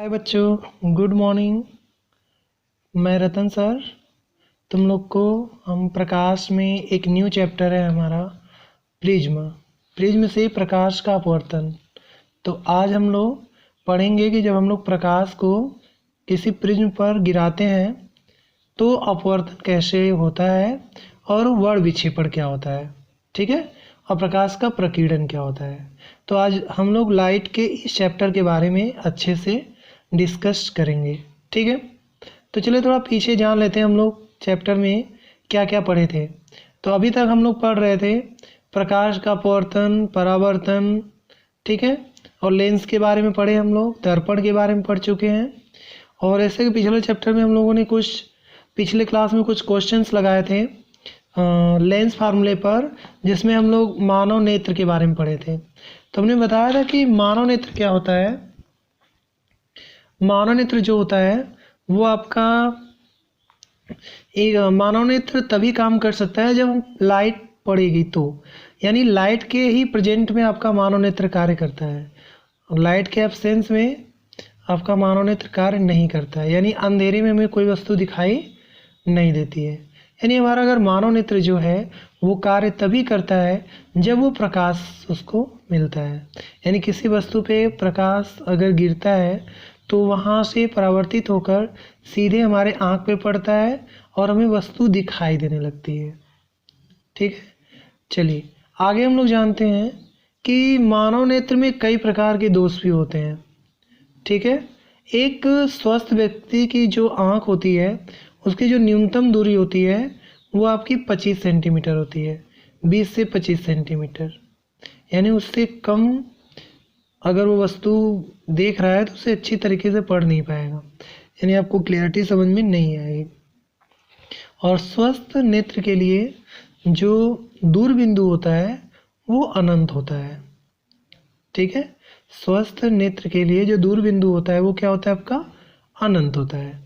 हाय बच्चों, good morning. मैं रतन sir. तुम लोग को हम प्रकाश में एक न्यू चैप्टर है हमारा प्रिज्म से प्रकाश का अपवर्तन। तो आज हम लोग पढ़ेंगे कि जब हम लोग प्रकाश को किसी प्रिज्म पर गिराते हैं तो अपवर्तन कैसे होता है और वर्ण विक्षेपण क्या होता है, ठीक है, और प्रकाश का प्रकीर्णन क्या होता है। तो आज हम लोग लाइट के इस चैप्टर के बारे में अच्छे से डिस्कस करेंगे, ठीक है। तो चलिए थोड़ा पीछे जान लेते हैं हम लोग चैप्टर में क्या क्या पढ़े थे। तो अभी तक हम लोग पढ़ रहे थे प्रकाश का अपवर्तन, परावर्तन, ठीक है, और लेंस के बारे में पढ़े हम लोग, दर्पण के बारे में पढ़ चुके हैं। और ऐसे कि पिछले चैप्टर में हम लोगों ने पिछले क्लास में कुछ क्वेश्चंस लगाए थे लेंस फार्मूले पर, जिसमें हम लोग मानव नेत्र के बारे में पढ़े थे। तो हमने बताया था कि मानव नेत्र क्या होता है। मानव नेत्र जो होता है वो आपका एक मानव नेत्र तभी काम कर सकता है जब लाइट पड़ेगी, तो यानी लाइट के ही प्रेजेंट में आपका मानव नेत्र कार्य करता है। लाइट के एब्सेंस में आपका मानव नेत्र कार्य नहीं करता है, यानी अंधेरे में हमें कोई वस्तु दिखाई नहीं देती है। यानी हमारा अगर मानव नेत्र जो है वो कार्य तभी करता है जब वो प्रकाश उसको मिलता है। यानी किसी वस्तु पे प्रकाश अगर गिरता है तो वहाँ से परावर्तित होकर सीधे हमारे आँख पे पड़ता है और हमें वस्तु दिखाई देने लगती है, ठीक है। चलिए आगे हम लोग जानते हैं कि मानव नेत्र में कई प्रकार के दोष भी होते हैं, ठीक है। एक स्वस्थ व्यक्ति की जो आँख होती है उसकी जो न्यूनतम दूरी होती है वो आपकी 25 सेंटीमीटर होती है, 20 से 25 सेंटीमीटर। यानी उससे कम अगर वो वस्तु देख रहा है तो उसे अच्छी तरीके से पढ़ नहीं पाएगा, यानी आपको क्लियरिटी समझ में नहीं आएगी। और स्वस्थ नेत्र के लिए जो दूर बिंदु होता है वो अनंत होता है, ठीक है। स्वस्थ नेत्र के लिए जो दूर बिंदु होता है वो क्या होता है, आपका अनंत होता है,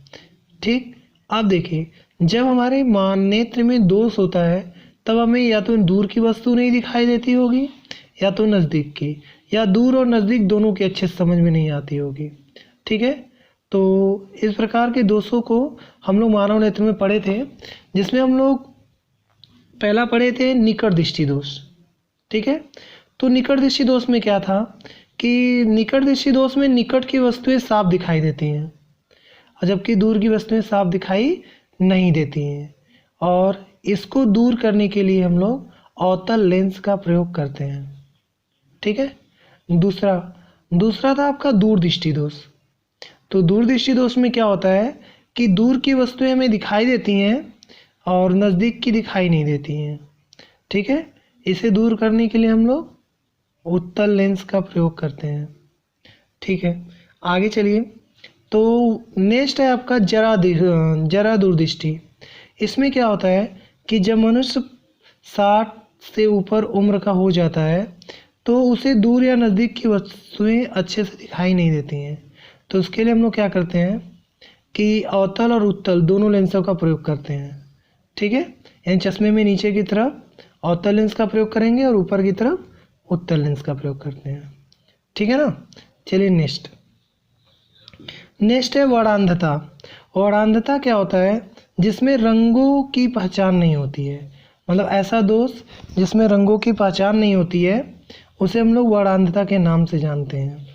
ठीक। अब देखिए जब हमारे नेत्र में दोष होता है तब हमें या तो दूर की वस्तु नहीं दिखाई देती होगी या तो नज़दीक की, या दूर और नज़दीक दोनों की अच्छे समझ में नहीं आती होगी, ठीक है। तो इस प्रकार के दोषों को हम लोग मानव नेत्र में पढ़े थे, जिसमें हम लोग पहला पढ़े थे निकट दृष्टि दोष, ठीक है। तो निकट दृष्टि दोष में क्या था कि निकट दृष्टि दोष में निकट की वस्तुएं साफ दिखाई देती हैं और जबकि दूर की वस्तुएं साफ दिखाई नहीं देती हैं। और इसको दूर करने के लिए हम लोग अवतल लेंस का प्रयोग करते हैं, ठीक है। दूसरा था आपका दूरदृष्टि दोष। तो दूरदृष्टि दोष में क्या होता है कि दूर की वस्तुएं हमें दिखाई देती हैं और नज़दीक की दिखाई नहीं देती हैं, ठीक है। इसे दूर करने के लिए हम लोग उत्तल लेंस का प्रयोग करते हैं, ठीक है। आगे चलिए, तो नेक्स्ट है आपका जरा दूरदृष्टि। इसमें क्या होता है कि जब मनुष्य 60 से ऊपर उम्र का हो जाता है तो उसे दूर या नज़दीक की वस्तुएं अच्छे से दिखाई नहीं देती हैं। तो उसके लिए हम लोग क्या करते हैं कि अवतल और उत्तल दोनों लेंसों का प्रयोग करते हैं, ठीक है। यानी चश्मे में नीचे की तरफ अवतल लेंस का प्रयोग करेंगे और ऊपर की तरफ उत्तल लेंस का प्रयोग करते हैं, ठीक है ना। चलिए नेक्स्ट है वर्णांधता। वर्णांधता क्या होता है, जिसमें रंगों की पहचान नहीं होती है। मतलब ऐसा दोष जिसमें रंगों की पहचान नहीं होती है उसे हम लोग वर्णांधता के नाम से जानते हैं,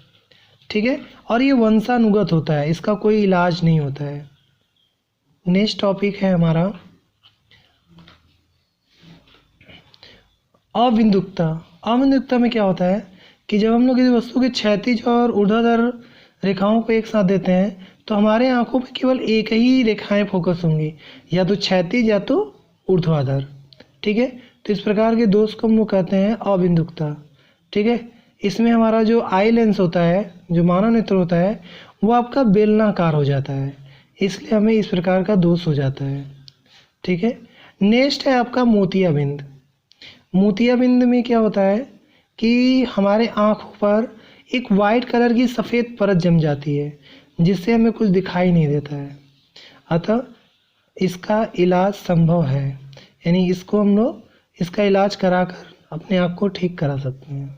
ठीक है। और ये वंशानुगत होता है, इसका कोई इलाज नहीं होता है। नेक्स्ट टॉपिक है हमारा अबिंदुकता। अबिंदुकता में क्या होता है कि जब हम लोग किसी वस्तु के क्षैतिज और ऊर्ध्वाधर रेखाओं को एक साथ देते हैं तो हमारे आंखों पे केवल एक ही रेखाएं फोकस होंगी, या तो क्षैतिज या तो ऊर्ध्वाधर, ठीक है। तो इस प्रकार के दोष को हम लोग कहते हैं अबिंदुकता, ठीक है। इसमें हमारा जो आई लेंस होता है, जो मानव नेत्र होता है, वो आपका बेलनाकार हो जाता है, इसलिए हमें इस प्रकार का दोष हो जाता है, ठीक है। नेक्स्ट है आपका मोतियाबिंद। मोतियाबिंद में क्या होता है कि हमारे आँखों पर एक वाइट कलर की सफ़ेद परत जम जाती है जिससे हमें कुछ दिखाई नहीं देता है, अतः इसका इलाज संभव है। यानी इसको हम लोग इसका इलाज कराकर अपने आप को ठीक करा सकते हैं,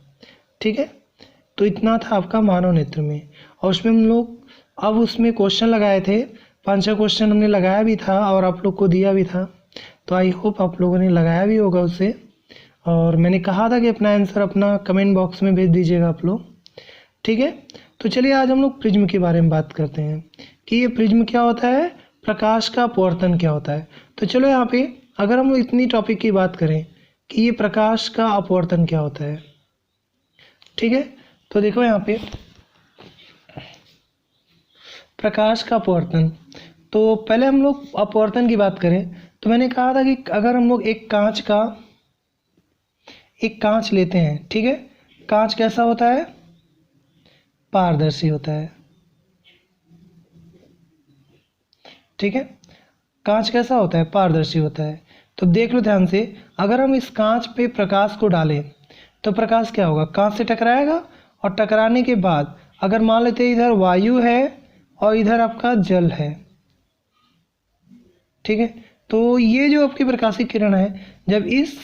ठीक है। तो इतना था आपका मानव नेत्र में, और उसमें हम लोग अब उसमें क्वेश्चन लगाए थे, 5-6 क्वेश्चन हमने लगाया भी था और आप लोग को दिया भी था, तो आई होप आप लोगों ने लगाया भी होगा उसे। और मैंने कहा था कि अपना आंसर अपना कमेंट बॉक्स में भेज दीजिएगा आप लोग, ठीक है। तो चलिए आज हम लोग प्रिज्म के बारे में बात करते हैं कि ये प्रिज्म क्या होता है, प्रकाश का अपवर्तन क्या होता है। तो चलो यहाँ पे अगर हम लोग इतनी टॉपिक की बात करें कि ये प्रकाश का अपवर्तन क्या होता है, ठीक है। तो देखो यहाँ पे प्रकाश का अपवर्तन, तो पहले हम लोग अपवर्तन की बात करें तो मैंने कहा था कि अगर हम लोग एक कांच लेते हैं, ठीक है। कांच कैसा होता है, पारदर्शी होता है, ठीक है। कांच कैसा होता है, पारदर्शी होता है। तो देख लो ध्यान से, अगर हम इस कांच पे प्रकाश को डालें तो प्रकाश क्या होगा, कांच से टकराएगा और टकराने के बाद अगर मान लेते हैं इधर वायु है और इधर आपका जल है, ठीक है। तो ये जो आपकी प्रकाशिक किरण है जब इस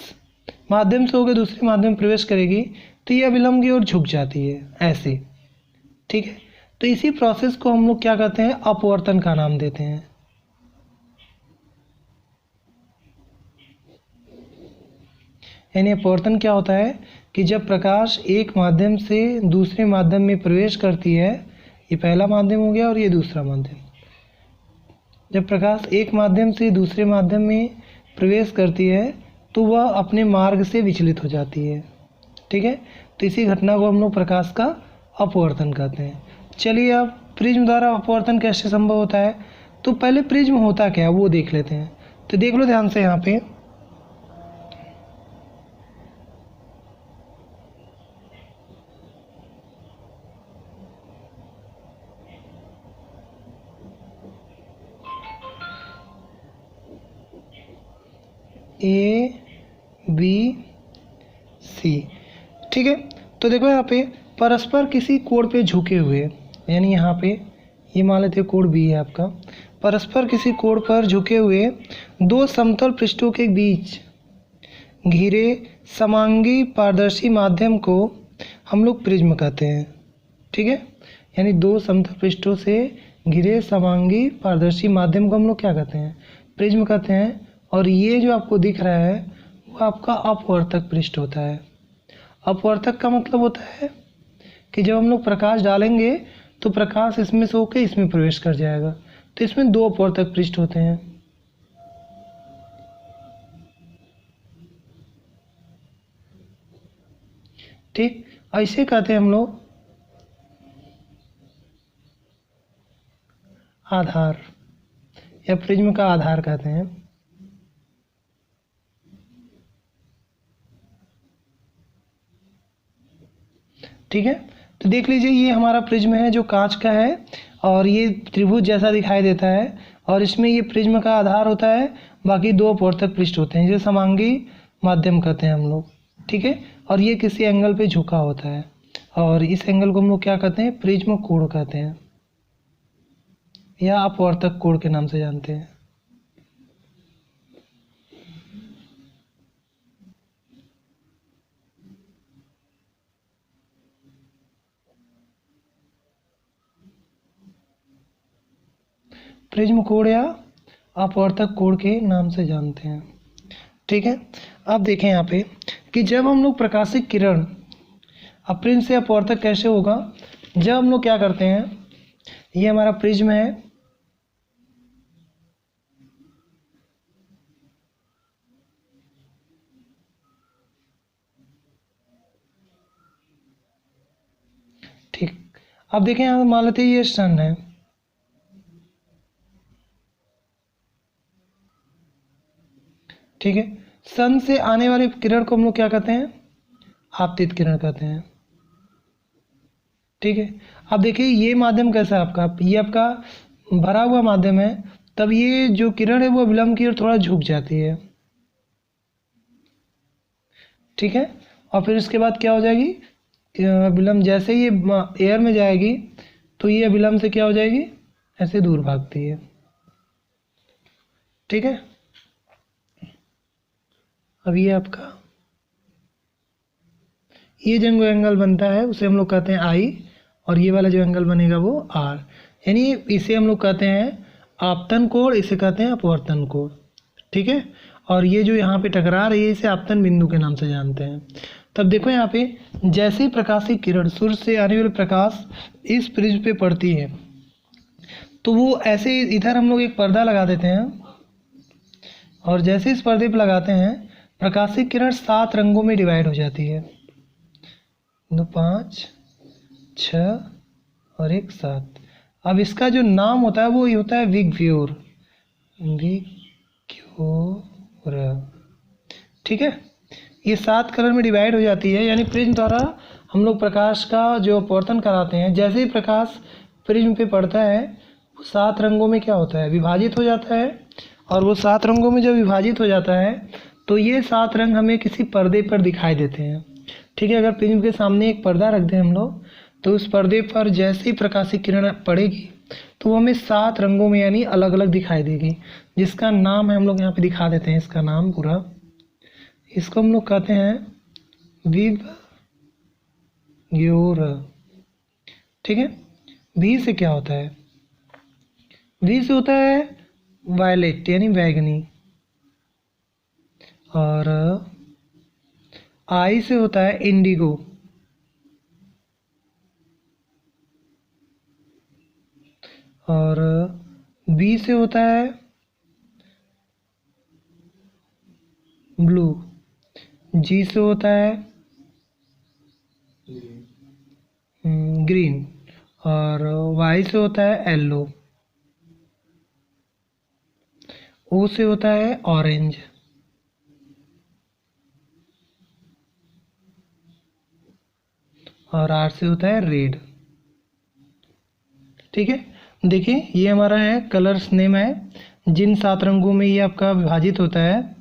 माध्यम से होकर दूसरे माध्यम में प्रवेश करेगी तो ये अभिलंब की ओर झुक जाती है ऐसे, ठीक है। तो इसी प्रोसेस को हम लोग क्या कहते हैं, अपवर्तन का नाम देते हैं। यानी अपवर्तन क्या होता है कि जब प्रकाश एक माध्यम से दूसरे माध्यम में प्रवेश करती है, ये पहला माध्यम हो गया और ये दूसरा माध्यम, जब प्रकाश एक माध्यम से दूसरे माध्यम में प्रवेश करती है तो वह अपने मार्ग से विचलित हो जाती है, ठीक है। तो इसी घटना को हम लोग प्रकाश का अपवर्तन कहते हैं। चलिए अब प्रिज्म द्वारा अपवर्तन कैसे संभव होता है, तो पहले प्रिज्म होता क्या है वो देख लेते हैं। तो देख लो ध्यान से यहाँ पे, ABC, ठीक है। तो देखो यहाँ पे परस्पर किसी कोण पे झुके हुए, यानी यहाँ पे ये मान लेते हैं कोण B है आपका, परस्पर किसी कोण पर झुके हुए दो समतल पृष्ठों के बीच घिरे समांगी पारदर्शी माध्यम को हम लोग प्रिज्म कहते हैं, ठीक है। यानी दो समतल पृष्ठों से घिरे समांगी पारदर्शी माध्यम को हम लोग क्या कहते हैं, प्रिज्म कहते हैं। और ये जो आपको दिख रहा है वो आपका अपवर्तक पृष्ठ होता है। अपवर्तक का मतलब होता है कि जब हम लोग प्रकाश डालेंगे तो प्रकाश इसमें से होकर इसमें प्रवेश कर जाएगा, तो इसमें दो अपवर्तक पृष्ठ होते हैं, ठीक। ऐसे कहते हैं हम लोग आधार, या प्रिज्म का आधार कहते हैं, ठीक है। तो देख लीजिए ये हमारा प्रिज्म है जो कांच का है और ये त्रिभुज जैसा दिखाई देता है और इसमें ये प्रिज्म का आधार होता है, बाकी दो अपवर्तक पृष्ठ होते हैं जो समांगी माध्यम कहते हैं हम लोग, ठीक है। और ये किसी एंगल पे झुका होता है और इस एंगल को हम लोग क्या कहते हैं, प्रिज्म कोण कहते हैं या अपवर्तक कोण के नाम से जानते हैं। प्रिज्म कोण या अपवर्तक कोण के नाम से जानते हैं, ठीक है। अब देखें यहाँ पे कि जब हम लोग प्रकाशिक किरण प्रिज्म से अपवर्तक कैसे होगा, जब हम लोग क्या करते हैं, ये हमारा प्रिज्म है, ठीक। अब देखें यहाँ मान लेते हैं ये सन है, ठीक है। सन से आने वाली किरण को हम लोग क्या कहते हैं, आपतित किरण कहते हैं, ठीक है। अब देखिए ये माध्यम कैसा है आपका, ये आपका भरा हुआ माध्यम है, तब ये जो किरण है वो अभिलंब की ओर थोड़ा झुक जाती है, ठीक है। और फिर इसके बाद क्या हो जाएगी, अभिलंब जैसे ही ये एयर में जाएगी तो ये अभिलंब से क्या हो जाएगी, ऐसे दूर भागती है, ठीक है। अब ये आपका ये जो एंगल बनता है उसे हम लोग कहते हैं आई और ये वाला जो एंगल बनेगा वो आर, यानी इसे हम लोग कहते हैं आपतन कोण, इसे कहते हैं अपवर्तन कोण, ठीक है। और ये जो यहाँ पे टकरा रही है इसे आपतन बिंदु के नाम से जानते हैं। तब देखो यहाँ पे जैसे ही प्रकाशीय किरण सूर्य से आने वाले प्रकाश इस प्रिज्म पे पड़ती है तो वो ऐसे इधर हम लोग एक पर्दा लगा देते हैं, और जैसे इस पर्दे पे लगाते हैं प्रकाशीय किरण 7 रंगों में डिवाइड हो जाती है। 2 5 6 और 1 7। अब इसका जो नाम होता है वो ये होता है विग्योर, ठीक है। ये 7 कलर में डिवाइड हो जाती है, यानी प्रिज्म द्वारा हम लोग प्रकाश का जो अपवर्तन कराते हैं, जैसे ही प्रकाश प्रिज्म पे पड़ता है वो 7 रंगों में क्या होता है, विभाजित हो जाता है। और वो 7 रंगों में जब विभाजित हो जाता है तो ये 7 रंग हमें किसी पर्दे पर दिखाई देते हैं, ठीक है। अगर प्रिज्म के सामने एक पर्दा रख दें हम लोग तो उस पर्दे पर जैसे ही प्रकाशीय किरण पड़ेगी तो वो हमें 7 रंगों में यानी अलग अलग दिखाई देगी, जिसका नाम है हम लोग यहाँ पे दिखा देते हैं इसका नाम पूरा। इसको हम लोग कहते हैं विग्योर, ठीक है। वी से क्या होता है, वी से होता है वायलेट यानी बैगनी, और आई से होता है इंडिगो, और बी से होता है ब्लू, जी से होता है ग्रीन, और वाई से होता है येलो, ओ से होता है ऑरेंज, और आर से होता है रेड, ठीक है। देखिए ये हमारा है कलर्स नेम है, जिन 7 रंगों में ये आपका विभाजित होता है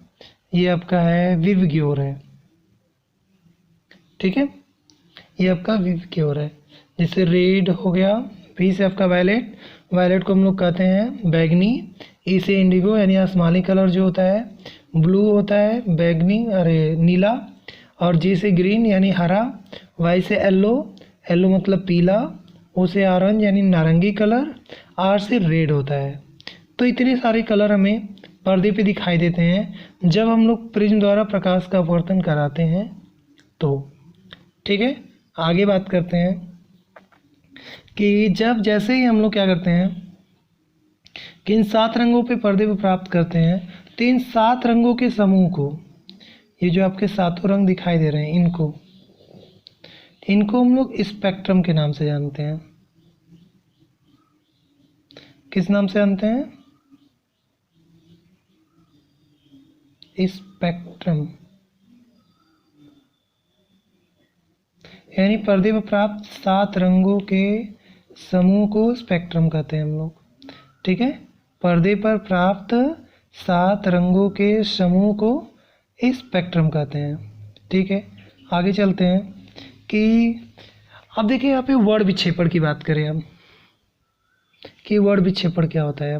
ये आपका है विग्योर है, ठीक है। ये आपका विग्योर है। जैसे रेड हो गया, वी से आपका वायलेट, वायलेट को हम लोग कहते हैं बैगनी, ई से इंडिगो यानी आसमानी कलर जो होता है, ब्लू होता है बैगनी अरे नीला, और जी से ग्रीन यानी हरा, वाई से येलो, येलो मतलब पीला, ओ से ऑरेंज यानी नारंगी कलर, आर से रेड होता है। तो इतने सारे कलर हमें पर्दे पे दिखाई देते हैं जब हम लोग प्रिज्म द्वारा प्रकाश का अपवर्तन कराते हैं तो, ठीक है। आगे बात करते हैं कि जब जैसे ही हम लोग क्या करते हैं कि इन 7 रंगों पे पर्दे पे प्राप्त करते हैं तो इन 7 रंगों के समूह को, ये जो आपके 7 रंग दिखाई दे रहे हैं इनको हम लोग स्पेक्ट्रम के नाम से जानते हैं। किस नाम से जानते हैं, स्पेक्ट्रम, यानी पर्दे पर प्राप्त 7 रंगों के समूह को स्पेक्ट्रम कहते हैं हम लोग, ठीक है। पर्दे पर प्राप्त 7 रंगों के समूह को स्पेक्ट्रम कहते हैं, ठीक है। आगे चलते हैं कि अब देखिए यहाँ पे वर्ण विक्षेपण की बात करें हम कि वर्ण विक्षेपण क्या होता है।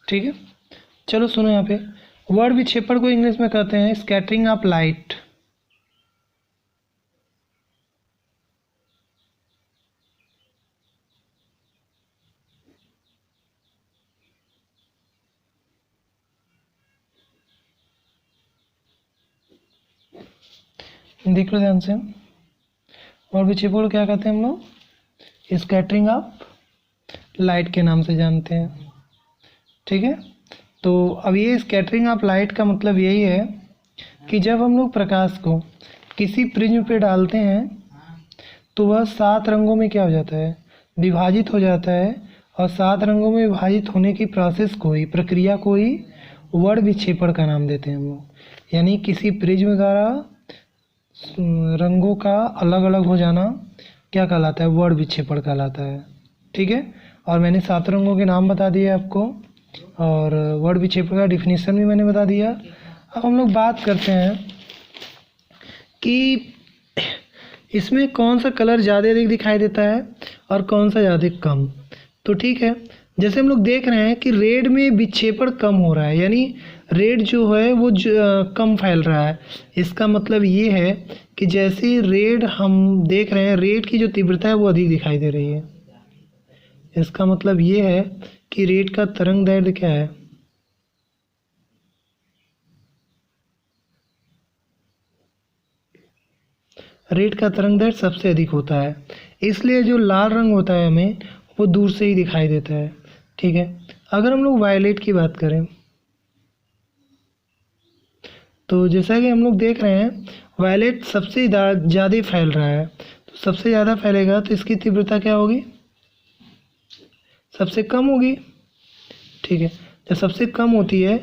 ठीक है, चलो सुनो यहाँ पे वर्ण विक्षेपण को इंग्लिश में कहते हैं स्कैटरिंग ऑफ लाइट। देख लो ध्यान से, वर्ण विक्षेपण को क्या कहते हैं हम लोग, स्कैटरिंग ऑफ लाइट के नाम से जानते हैं, ठीक है। तो अब ये स्कैटरिंग ऑफ लाइट का मतलब यही है कि जब हम लोग प्रकाश को किसी प्रिज्म पे डालते हैं तो वह 7 रंगों में क्या हो जाता है, विभाजित हो जाता है, और 7 रंगों में विभाजित होने की प्रोसेस को ही, प्रक्रिया को ही वर्ण विक्षेपण का नाम देते हैं हम लोग। यानी किसी प्रिज्म द्वारा रंगों का अलग अलग हो जाना क्या कहलाता है, वर्ण विक्षेपण कहलाता है, ठीक है। और मैंने 7 रंगों के नाम बता दिए आपको, और वर्ण विक्षेपण का डिफिनीशन भी मैंने बता दिया। अब हम लोग बात करते हैं कि इसमें कौन सा कलर ज़्यादा अधिक दिखाई देता है और कौन सा ज़्यादा कम। तो ठीक है, जैसे हम लोग देख रहे हैं कि रेड में विक्षेपण कम हो रहा है, यानी रेड जो है वो कम फैल रहा है। इसका मतलब ये है कि जैसे ही रेड हम देख रहे हैं, रेड की जो तीव्रता है वो अधिक दिखाई दे रही है। इसका मतलब ये है कि रेड का तरंग दैर्ध्य क्या है, रेड का तरंग दैर्ध्य सबसे अधिक होता है, इसलिए जो लाल रंग होता है हमें वो दूर से ही दिखाई देता है। ठीक है, अगर हम लोग वायलेट की बात करें तो जैसा कि हम लोग देख रहे हैं वायलेट सबसे ज़्यादा फैल रहा है। तो सबसे ज़्यादा फैलेगा तो इसकी तीव्रता क्या होगी, सबसे कम होगी। ठीक है, जब सबसे कम होती है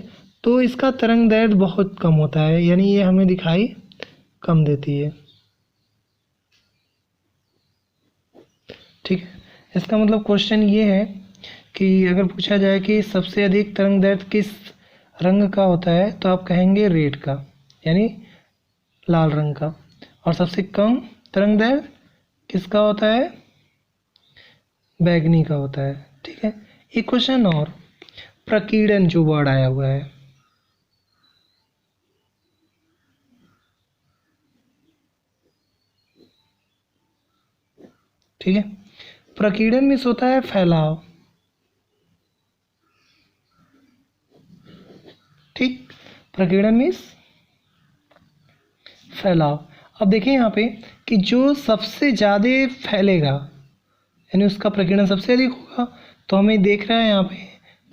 तो इसका तरंग दैर्ध्य बहुत कम होता है, यानी ये हमें दिखाई कम देती है। ठीक है, इसका मतलब क्वेश्चन ये है कि अगर पूछा जाए कि सबसे अधिक तरंग दैर्ध्य किस रंग का होता है तो आप कहेंगे रेड का, यानी लाल रंग का। और सबसे कम तरंग दैर्ध्य किसका होता है, बैगनी का होता है। ठीक है, एक क्वेश्चन और, प्रकीर्णन जो वर्ड आया हुआ है, ठीक है, प्रकीर्णन मीन्स होता है फैलाव। ठीक, प्रकीर्णन मीन्स फैलाव। अब देखिए यहाँ पे कि जो सबसे ज़्यादा फैलेगा यानी उसका प्रकीर्णन सबसे अधिक होगा, तो हमें देख रहा है यहाँ पे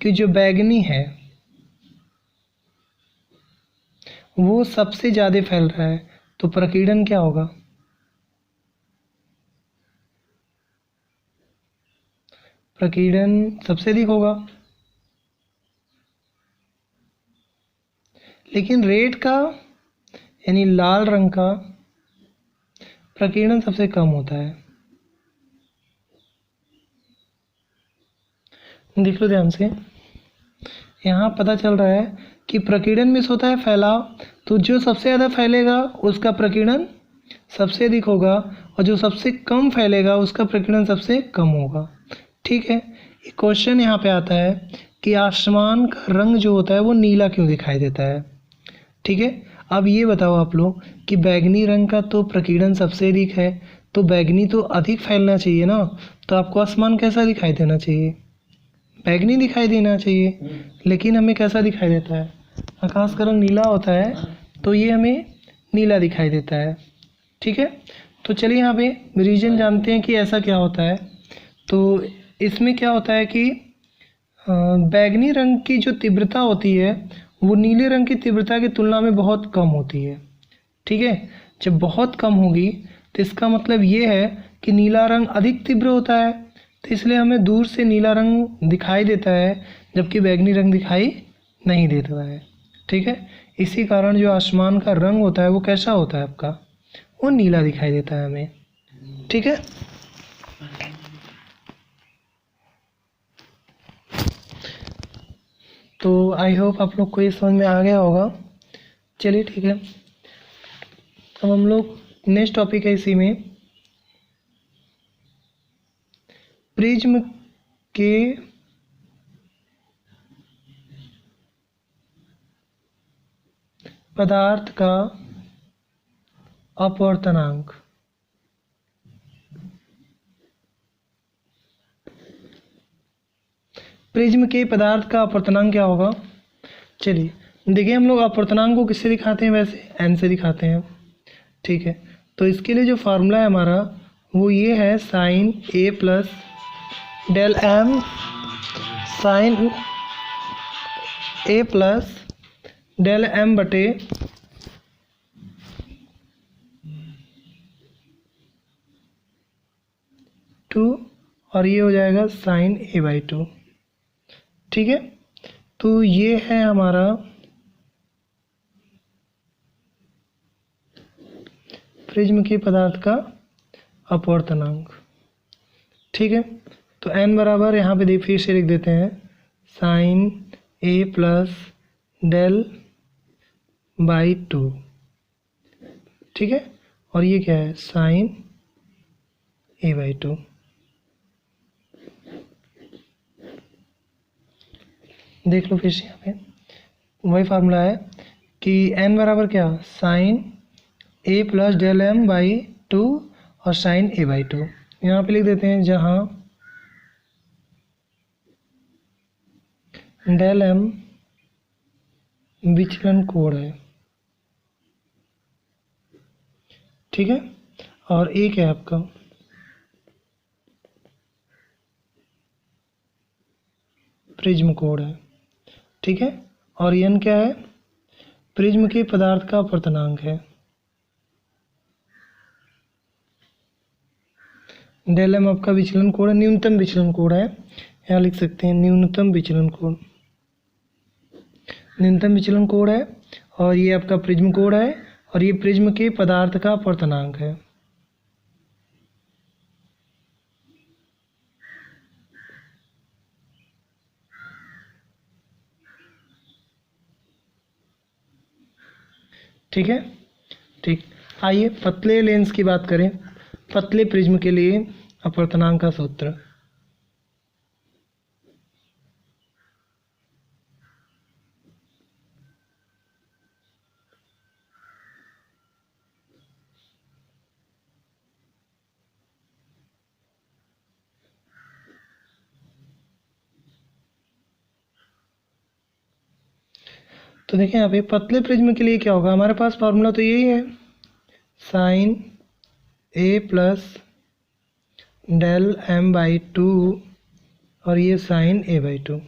कि जो बैगनी है वो सबसे ज़्यादा फैल रहा है, तो प्रकीर्णन क्या होगा, प्रकीर्णन सबसे अधिक होगा। लेकिन रेड का यानी लाल रंग का प्रकीर्णन सबसे कम होता है। देख लो ध्यान से, यहाँ पता चल रहा है कि प्रकीर्णन में होता है फैलाव, तो जो सबसे ज़्यादा फैलेगा उसका प्रकीर्णन सबसे अधिक होगा, और जो सबसे कम फैलेगा उसका प्रकीर्णन सबसे कम होगा। ठीक है, एक क्वेश्चन यहाँ पे आता है कि आसमान का रंग जो होता है वो नीला क्यों दिखाई देता है। ठीक है, अब ये बताओ आप लोग कि बैगनी रंग का तो प्रकीर्णन सबसे अधिक है, तो बैगनी तो अधिक फैलना चाहिए ना, तो आपको आसमान कैसा दिखाई देना चाहिए, बैगनी दिखाई देना चाहिए। लेकिन हमें कैसा दिखाई देता है, आकाश का रंग नीला होता है तो ये हमें नीला दिखाई देता है। ठीक है, तो चलिए यहाँ पे रीजन जानते हैं कि ऐसा क्या होता है। तो इसमें क्या होता है कि बैगनी रंग की जो तीव्रता होती है वो नीले रंग की तीव्रता की तुलना में बहुत कम होती है। ठीक है, जब बहुत कम होगी तो इसका मतलब ये है कि नीला रंग अधिक तीव्र होता है, तो इसलिए हमें दूर से नीला रंग दिखाई देता है जबकि बैगनी रंग दिखाई नहीं देता है। ठीक है, इसी कारण जो आसमान का रंग होता है वो कैसा होता है आपका, वो नीला दिखाई देता है हमें। ठीक है, तो आई होप आप लोग को ये समझ में आ गया होगा। चलिए ठीक है, अब हम लोग नेक्स्ट टॉपिक है इसी में, प्रिज्म के पदार्थ का अपवर्तनांक। प्रिज्म के पदार्थ का अपवर्तनांक क्या होगा। चलिए देखिए, हम लोग अपवर्तनांक को किससे दिखाते हैं, वैसे एन से दिखाते हैं। ठीक है, तो इसके लिए जो फार्मूला है हमारा वो ये है, sign A plus del M, sign A plus del M बटे टू, और ये हो जाएगा साइन ए बाई टू। ठीक है, तो ये है हमारा प्रिज्म के पदार्थ का अपवर्तनांक। ठीक है, तो n बराबर यहाँ पे फिर से लिख देते हैं, sine A plus del by two. ठीक है, और ये क्या है, साइन ए बाई टू। देख लो फिर से यहाँ पे, वही फार्मूला है कि n बराबर क्या, sine a plus del m by 2 और साइन a बाई 2। यहाँ पे लिख देते हैं जहाँ डेल m विचलन कोण है, ठीक है, और a क्या है आपका प्रिज्म कोण है, ठीक है, और n क्या है, प्रिज्म के पदार्थ का अपवर्तनांक है। डेल m आपका विचलन कोण है, न्यूनतम विचलन कोण है, यहाँ लिख सकते हैं न्यूनतम विचलन कोण, न्यूनतम विचलन कोण है, और ये आपका प्रिज्म कोण है, और ये प्रिज्म के पदार्थ का अपवर्तनांक है। ठीक है, ठीक। आइए पतले लेंस की बात करें, पतले प्रिज्म के लिए अपवर्तनांक का सूत्र। तो देखिए यहाँ पे पतले प्रिज्म के लिए क्या होगा, हमारे पास फार्मूला तो यही है, sine a plus del m by 2 और ये साइन a बाई 2,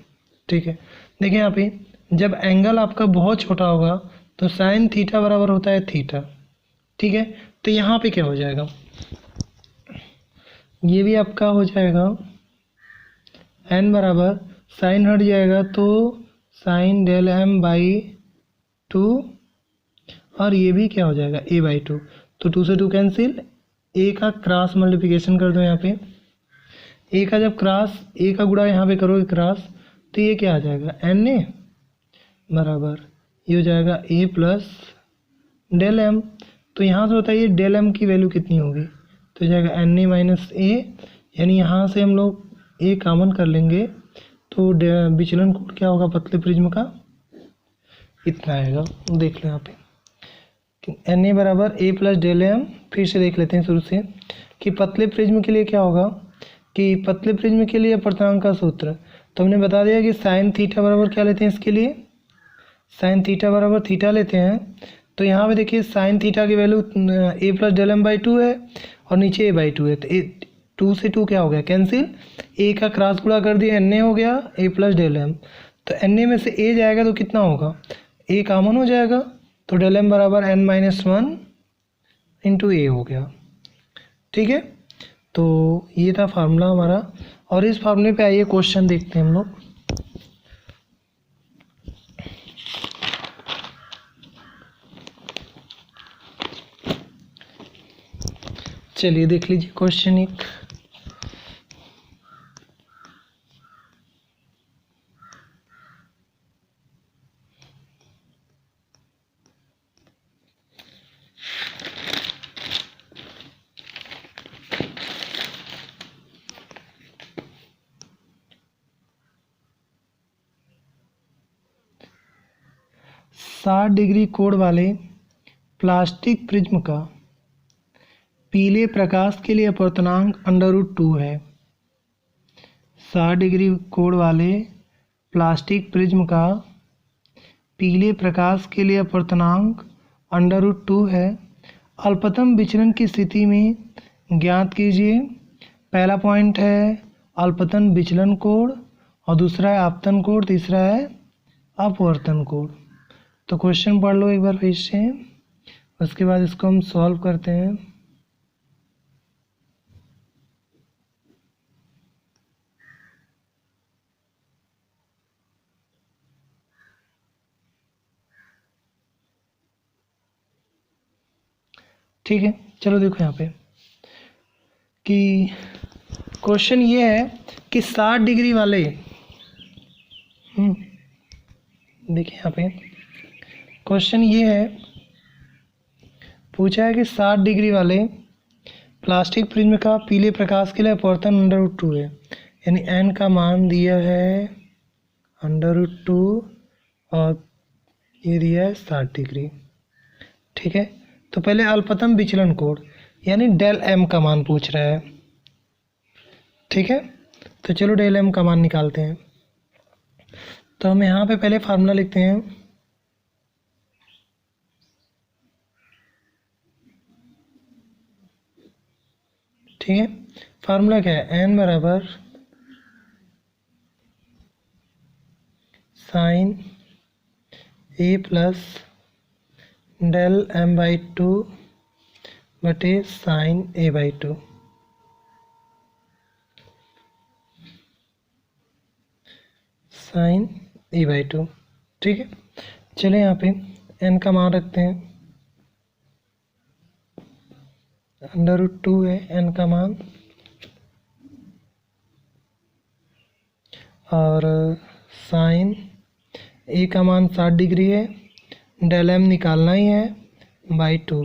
ठीक है। देखिए यहाँ पे जब एंगल आपका बहुत छोटा होगा तो साइन थीटा बराबर होता है थीटा, ठीक है। तो यहाँ पे क्या हो जाएगा, ये भी आपका हो जाएगा n बराबर साइन हट जाएगा तो साइन डेल m बाई 2 और ये भी क्या हो जाएगा a बाई 2, तो 2 से 2 कैंसिल, a का क्रॉस मल्टीप्लिकेशन कर दो यहाँ पे, a का जब क्रॉस a का गुणा यहाँ पे करोगे क्रॉस तो ये क्या आ जाएगा na बराबर ये हो जाएगा a प्लस डेल m। तो यहाँ से बताइए डेल m की वैल्यू कितनी होगी, तो हो जाएगा na माइनस a, यानी यहाँ से हम लोग a कॉमन कर लेंगे तो विचलन कोण क्या होगा पतले प्रिज्म का, इतना आएगा। देख लो यहाँ पे na बराबर a प्लस डेल m। फिर से देख लेते हैं शुरू से कि पतले प्रिज्म के लिए क्या होगा, कि पतले प्रिज्म के लिए अपवर्तनांक का सूत्र तो हमने बता दिया कि साइन थीटा बराबर क्या लेते हैं, इसके लिए साइन थीटा बराबर थीटा लेते हैं। तो यहाँ पे देखिए साइन थीटा की value a plus del m by 2 है और नीचे a बाई 2 है, तो 2 से 2 क्या हो गया कैंसिल, a का क्रॉस गुणा कर दिया na हो गया a प्लस डेल m, तो na में से a जाएगा तो कितना होगा, a कॉमन हो जाएगा तो डेल m बराबर n माइनस 1 इंटू a हो गया, ठीक है। तो ये था फार्मूला हमारा, और इस फार्मूले पे आइए क्वेश्चन देखते हैं हम लोग। चलिए देख लीजिए क्वेश्चन एक, साठ डिग्री कोण वाले प्लास्टिक प्रिज्म का पीले प्रकाश के लिए अपवर्तनांक √2 है। 60 डिग्री कोण वाले प्लास्टिक प्रिज्म का पीले प्रकाश के लिए अपवर्तनांक √2 है। अल्पतम विचलन की स्थिति में ज्ञात कीजिए। पहला पॉइंट है अल्पतन विचलन कोण और दूसरा है आपतन कोण, तीसरा है अपवर्तन कोण। तो क्वेश्चन पढ़ लो एक बार फिर से, उसके बाद इसको हम सॉल्व करते हैं। ठीक है, चलो देखो यहाँ पे कि क्वेश्चन ये है कि 60 डिग्री वाले देखिए यहाँ पे क्वेश्चन ये है, पूछा है कि 60 डिग्री वाले प्लास्टिक प्रिज्म का पीले प्रकाश के लिए अपवर्तन √2 है, यानी n का मान दिया है √2 और ये दिया है 60 डिग्री। ठीक है, तो पहले अल्पतम विचलन कोण यानी डेल एम का मान पूछ रहा है। ठीक है, तो चलो डेल एम का मान निकालते हैं। तो हम यहाँ पे पहले फार्मूला लिखते हैं। ठीक है, फार्मूला क्या है, एन बराबर sine A plus del M by 2 बटे sine A by 2। Sine A by 2। ठीक है, चलिए यहाँ पे एन का मान रखते हैं, √2 है एन का मान, और साइन ए का मान 60 डिग्री है, डेल एम निकालना ही है बाई 2,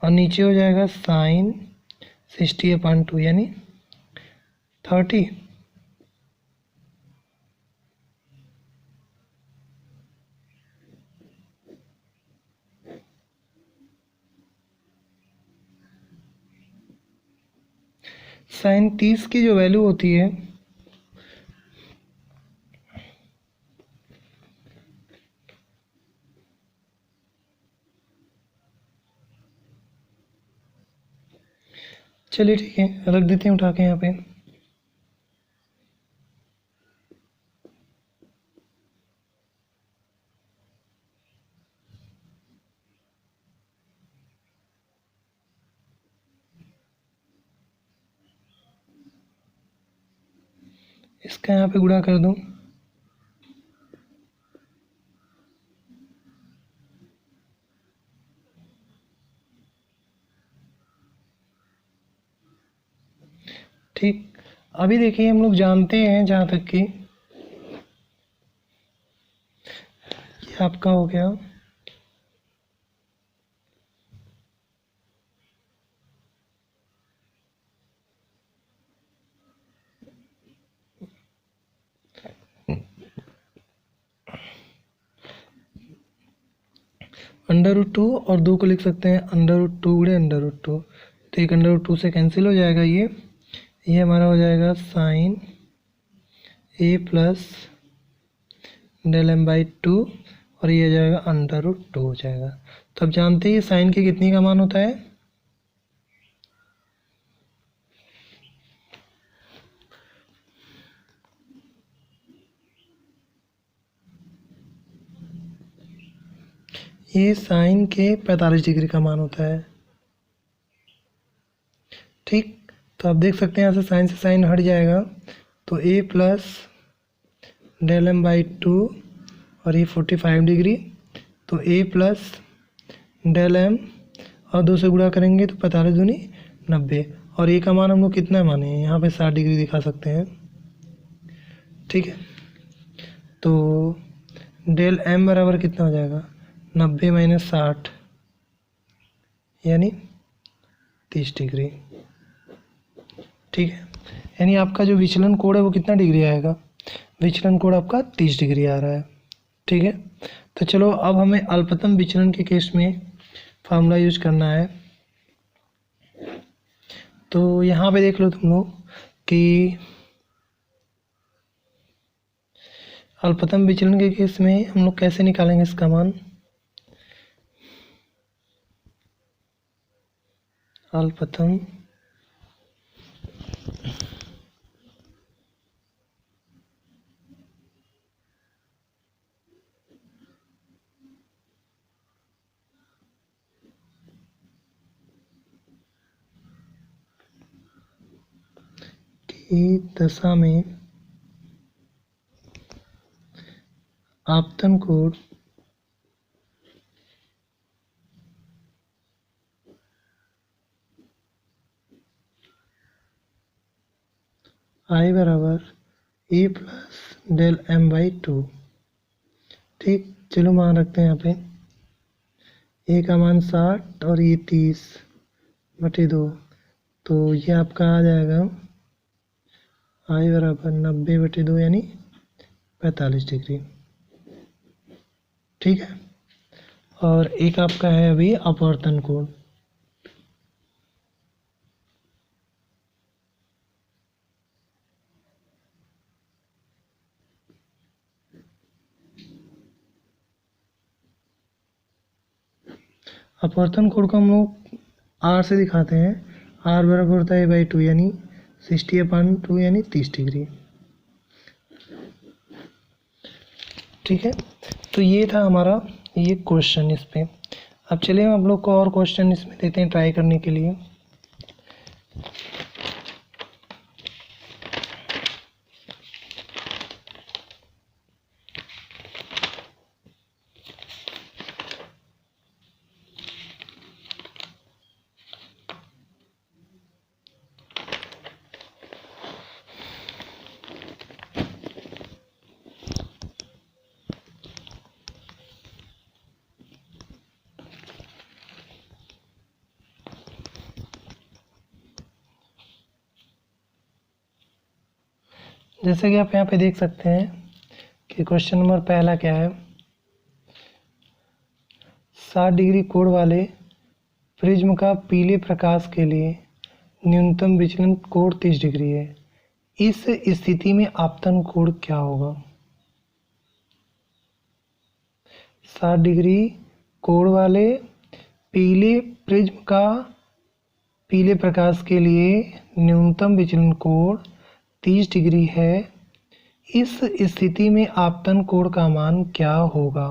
और नीचे हो जाएगा साइन 60/2 यानी 30। साइन 30 की जो वैल्यू होती है चलिए ठीक है, रख देते हैं उठा के यहाँ पे। इसका यहाँ पे गुणा कर दूं, ठीक। अभी देखिए हम लोग जानते हैं जहाँ तक कि ये आपका हो गया √2 और 2 को लिख सकते हैं √2 गुणे √2, तो एक √2 से कैंसिल हो जाएगा। ये हमारा हो जाएगा sine A plus del M by 2, और ये हो जाएगा √2 हो जाएगा। तो अब जानते हैं साइन के कितनी का मान होता है, ये साइन के 45 डिग्री का मान होता है। ठीक, तो आप देख सकते हैं यहाँ से साइन हट जाएगा, तो ए प्लस डेल एम बाई 2 और ये 45 डिग्री, तो ए प्लस डेल एम और 2 से गुणा करेंगे तो 45 दूनी 90, और ए का मान हम लोग कितना माने हैं, यहाँ पे 60 डिग्री दिखा सकते हैं। ठीक है, तो डेल एम बराबर कितना हो जाएगा, 90 - 60 यानी 30 डिग्री। ठीक है, यानी आपका जो विचलन कोण है वो कितना डिग्री आएगा, विचलन कोण आपका 30 डिग्री आ रहा है। ठीक है, तो चलो अब हमें अल्पतम विचलन के केस में फार्मूला यूज करना है। तो यहाँ पे देख लो तुम लोग कि अल्पतम विचलन के केस में हम लोग कैसे निकालेंगे इसका मान। अल्पतम की दशा में आपतन कोण I बराबर ए प्लस डेल एम बाई 2। ठीक, चलो मान रखते हैं यहाँ पे, ए का मान 60 और ये 30/2, तो ये आपका आ जाएगा I बराबर 90/2 यानी 45 डिग्री। ठीक है। और एक आपका है अभी अपवर्तन कोण। अपवर्तन कोण को हम लोग आर से दिखाते हैं। आर बराबर होता है A/2 यानी 60/2 यानी 30 डिग्री। ठीक है, तो ये था हमारा ये क्वेश्चन इस पे। अब चलिए हम लोग को और क्वेश्चन इसमें देते हैं ट्राई करने के लिए। जैसे कि आप यहाँ पे देख सकते हैं कि क्वेश्चन नंबर पहला क्या है, 60 डिग्री कोण वाले प्रिज्म का पीले प्रकाश के लिए न्यूनतम विचलन कोण 30 डिग्री है। इस स्थिति में आपतन कोण क्या होगा? 60 डिग्री कोण वाले पीले प्रिज्म का पीले प्रकाश के लिए न्यूनतम विचलन कोण 30 डिग्री है। इस स्थिति में आपतन कोण का मान क्या होगा?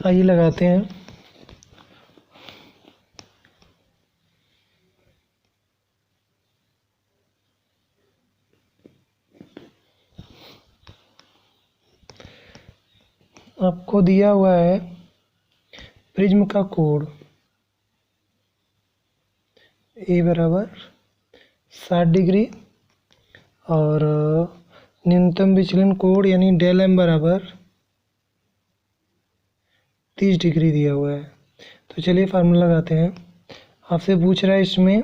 आइए लगाते हैं। आपको दिया हुआ है प्रिज्म का कोण ए बराबर 60 डिग्री और न्यूनतम विचलन कोण यानी डेल एम बराबर 30 डिग्री दिया हुआ है। तो चलिए फार्मूला लगाते हैं। आपसे पूछ रहा है इसमें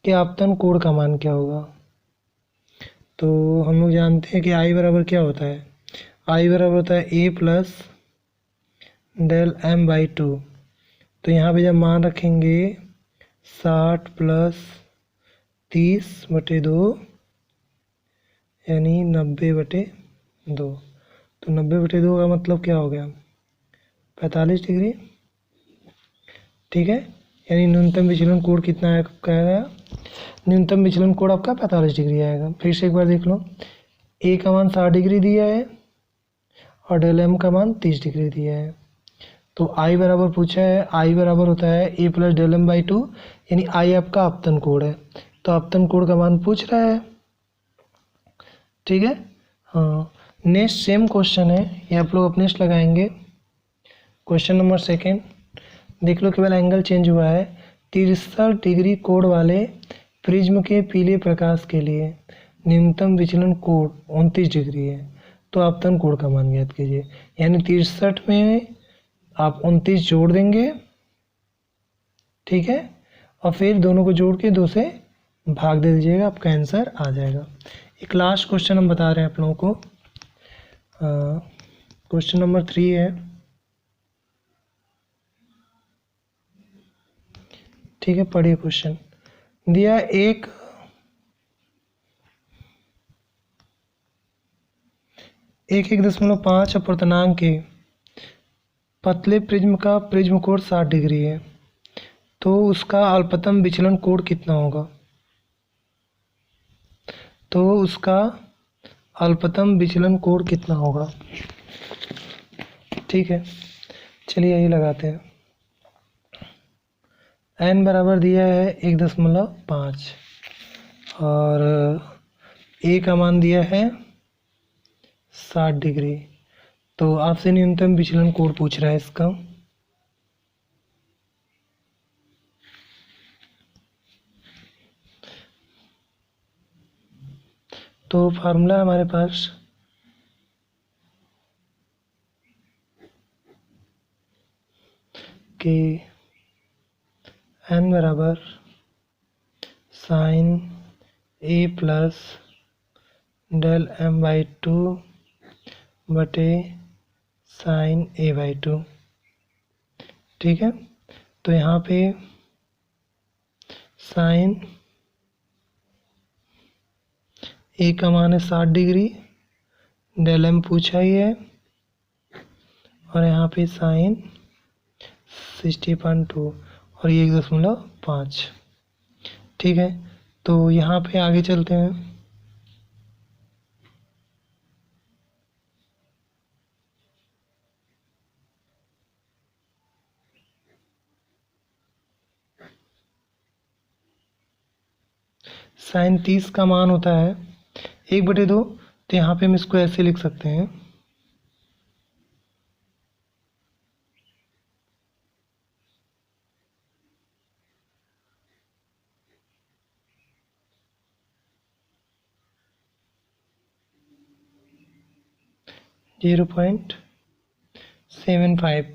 कि आपतन कोण का मान क्या होगा। तो हम लोग जानते हैं कि आई बराबर क्या होता है, आई बराबर होता है ए प्लस डेल एम बाई 2। तो यहाँ पे जब मान रखेंगे 60 प्लस 30/2 यानी 90/2। तो 90/2 का मतलब क्या हो गया? 45 डिग्री। ठीक है, यानी न्यूनतम विचलन कोण कितना आएगा? न्यूनतम विचलन कोण आपका 45 डिग्री आएगा। फिर से एक बार देख लो, ए का मान 60 डिग्री दिया है और डेल एम का मान 30 डिग्री दिया है। तो आई बराबर पूछा है, आई बराबर होता है ए प्लस डेल एम बाई 2 यानी आई आपका आपतन कोण है। तो आपतन कोण का मान पूछ रहा है। ठीक है, हाँ। नेक्स्ट सेम क्वेश्चन है, ये आप लोग अपने से लगाएंगे। क्वेश्चन नंबर सेकेंड देख लो, केवल एंगल चेंज हुआ है। 63 डिग्री कोण वाले प्रिज्म के पीले प्रकाश के लिए न्यूनतम विचलन कोण 29 डिग्री है। तो आपतन कोण का मान ज्ञात कीजिए। यानी 63 में आप 29 जोड़ देंगे, ठीक है, और फिर दोनों को जोड़ के 2 से भाग दे दीजिएगा, आपका आंसर आ जाएगा। एक लास्ट क्वेश्चन हम बता रहे हैं आप लोगों को। क्वेश्चन नंबर 3 है। ठीक है, पढ़िए क्वेश्चन। दिया एक 1.5 अपवर्तनांक के पतले प्रिज्म का प्रिज्म कोण 60 डिग्री है, तो उसका अल्पतम विचलन कोण कितना होगा? तो उसका अल्पतम विचलन कोण कितना होगा? ठीक है, चलिए यही लगाते हैं। n बराबर दिया है 1.5 और a का मान दिया है 60 डिग्री। तो आपसे न्यूनतम विचलन कोण पूछ रहा है इसका। तो फार्मूला हमारे पास कि n बराबर sine a plus del m by 2 बटे साइन a बाई 2। ठीक है, तो यहाँ पे साइन a का मान है 60 डिग्री, डेल m पूछा ही है, और यहाँ पे साइन 60.2 और ये 1.5। ठीक है, तो यहाँ पे आगे चलते हैं। साइन 30 का मान होता है 1/2, तो यहाँ पे हम इसको ऐसे लिख सकते हैं, (0.75).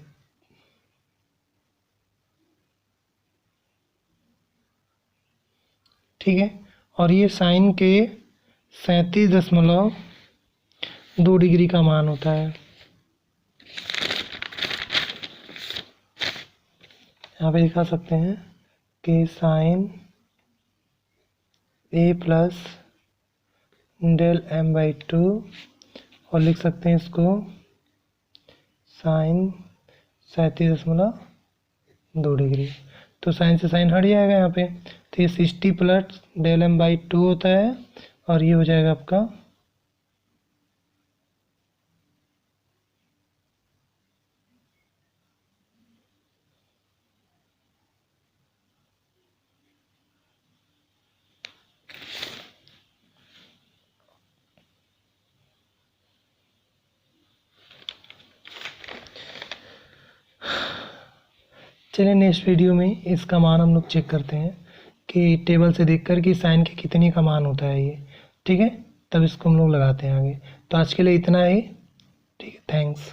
ठीक है, और ये साइन के 37.2 डिग्री का मान होता है। यहाँ पे दिखा सकते हैं कि sine a plus del m by 2, और लिख सकते हैं इसको साइन 37.2 डिग्री। तो साइन से साइन हट जाएगा यहाँ पे, तो ये 60 प्लस डेल m बाई 2 होता है, और ये हो जाएगा आपका चलिए नेक्स्ट वीडियो में इसका मान हम लोग चेक करते हैं कि टेबल से देखकर कि साइन के कितने का मान होता है ये। ठीक है, तब इसको हम लोग लगाते हैं आगे। तो आज के लिए इतना ही। ठीक है, थैंक्स।